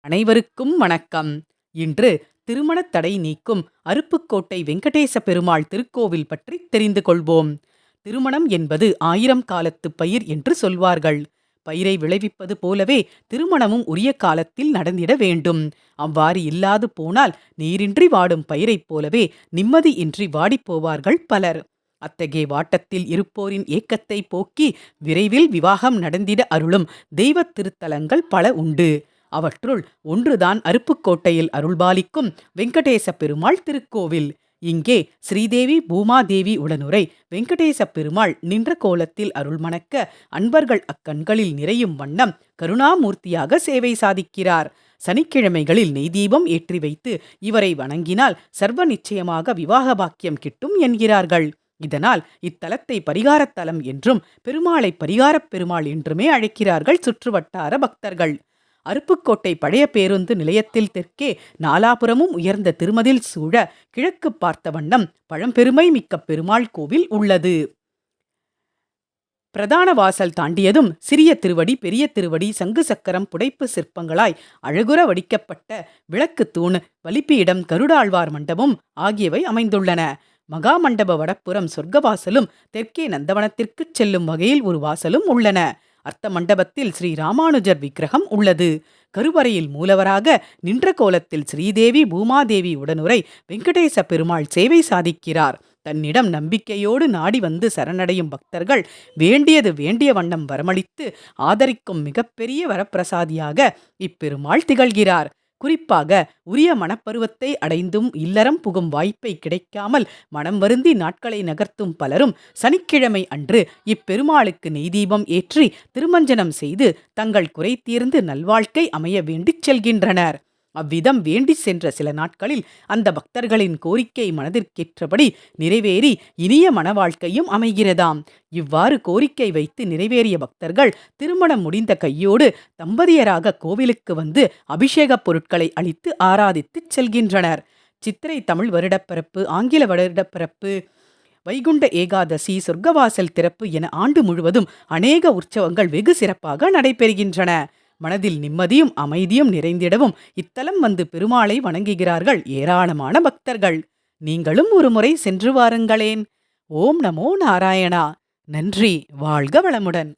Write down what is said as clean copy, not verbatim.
அனைவருக்கும் வணக்கம். இன்று திருமணத் தடை நீக்கும் அருப்புக்கோட்டை வெங்கடேச பெருமாள் திருக்கோவில் பற்றி தெரிந்து கொள்வோம். திருமணம் என்பது 1000 காலத்து பயிர் என்று சொல்வார்கள். பயிரை விளைவிப்பது போலவே திருமணமும் உரிய காலத்தில் நடந்திட வேண்டும். அவ்வாறு இல்லாது போனால் நீரின்றி வாடும் பயிரைப் போலவே நிம்மதியின்றி வாடிப்போவார்கள் பலர். அத்தகைய வாட்டத்தில் இருப்போரின் ஏக்கத்தை போக்கி விரைவில் விவாகம் நடந்திட அருளும் தெய்வத் திருத்தலங்கள் பல உண்டு. அவற்றுள் ஒன்றுதான் அருப்புக்கோட்டையில் அருள்பாலிக்கும் வெங்கடேச பெருமாள் திருக்கோவில். இங்கே ஸ்ரீதேவி பூமாதேவி உடனுரை வெங்கடேச பெருமாள் நின்ற கோலத்தில் அருள்மணக்க அன்பர்கள் அக்கண்களில் நிறையும் வண்ணம் கருணாமூர்த்தியாக சேவை சாதிக்கிறார். சனிக்கிழமைகளில் நெய் தீபம் ஏற்றி வைத்து இவரை வணங்கினால் சர்வ நிச்சயமாக விவாக பாக்கியம் கிட்டும் என்கிறார்கள். இதனால் இத்தலத்தை பரிகாரத்தலம் என்றும் பெருமாளை பரிகாரப் பெருமாள் என்றுமே அழைக்கிறார்கள் சுற்றுவட்டார பக்தர்கள். அருப்புக்கோட்டை பழைய பேருந்து நிலையத்தில் தெற்கே நாலாபுரமும் உயர்ந்த திருமதில் சூழ கிழக்கு பார்த்த வண்ணம் பழம்பெருமை மிக்க பெருமாள் கோவில் உள்ளது. பிரதான வாசல் தாண்டியதும் சிறிய திருவடி, பெரிய திருவடி, சங்கு சக்கரம், புடைப்பு சிற்பங்களாய் அழகுற வடிக்கப்பட்ட விளக்கு தூண், வலிப்பியிடம், கருடாழ்வார் மண்டபம் ஆகியவை அமைந்துள்ளன. மகா மண்டப வடப்புறம் சொர்க்கவாசலும் தெற்கே நந்தவனத்திற்குச் செல்லும் வகையில் ஒரு வாசலும் உள்ளன. அர்த்த மண்டபத்தில் ஸ்ரீ ராமானுஜர் விக்கிரகம் உள்ளது. கருவறையில் மூலவராக நின்ற கோலத்தில் ஸ்ரீதேவி பூமாதேவி உடனுரை வெங்கடேச பெருமாள் சேவை சாதிக்கிறார். தன்னிடம் நம்பிக்கையோடு நாடி வந்து சரணடையும் பக்தர்கள் வேண்டியது வேண்டிய வண்ணம் வரமளித்து ஆதரிக்கும் மிகப்பெரிய வரப்பிரசாதியாக இப்பெருமாள் திகழ்கிறார். குறிப்பாக உரிய மனப்பருவத்தை அடைந்தும் இல்லறம் புகும் வாய்ப்பை கிடைக்காமல் மனம் வருந்தி நாட்களை நகர்த்தும் பலரும் சனிக்கிழமை அன்று இப்பெருமாளுக்கு நெய்தீபம் ஏற்றி திருமஞ்சனம் செய்து தங்கள் குறை தீர்ந்து நல்வாழ்க்கை அமைய வேண்டிச் செல்கின்றனர். அவ்விதம் வேண்டி சென்ற சில நாட்களில் அந்த பக்தர்களின் கோரிக்கை மனதிற்கேற்றபடி நிறைவேறி இனிய மன வாழ்க்கையும் அமைகிறதாம். இவ்வாறு கோரிக்கை வைத்து நிறைவேறிய பக்தர்கள் திருமணம் முடிந்த கையோடு தம்பதியராக கோவிலுக்கு வந்து அபிஷேகப் பொருட்களை அளித்து ஆராதித்து செல்கின்றனர். சித்திரை தமிழ் வருடப்பிறப்பு, ஆங்கில வருடப்பிறப்பு, வைகுண்ட ஏகாதசி, சொர்க்கவாசல் திறப்பு என ஆண்டு முழுவதும் அநேக உற்சவங்கள் வெகு சிறப்பாக நடைபெறுகின்றன. மனதில் நிம்மதியும் அமைதியும் நிறைந்திடவும் இத்தலம் வந்து பெருமாளை வணங்குகிறார்கள் ஏராளமான பக்தர்கள். நீங்களும் ஒரு முறை சென்று வாருங்களேன். ஓம் நமோ நாராயணா. நன்றி. வாழ்க வளமுடன்.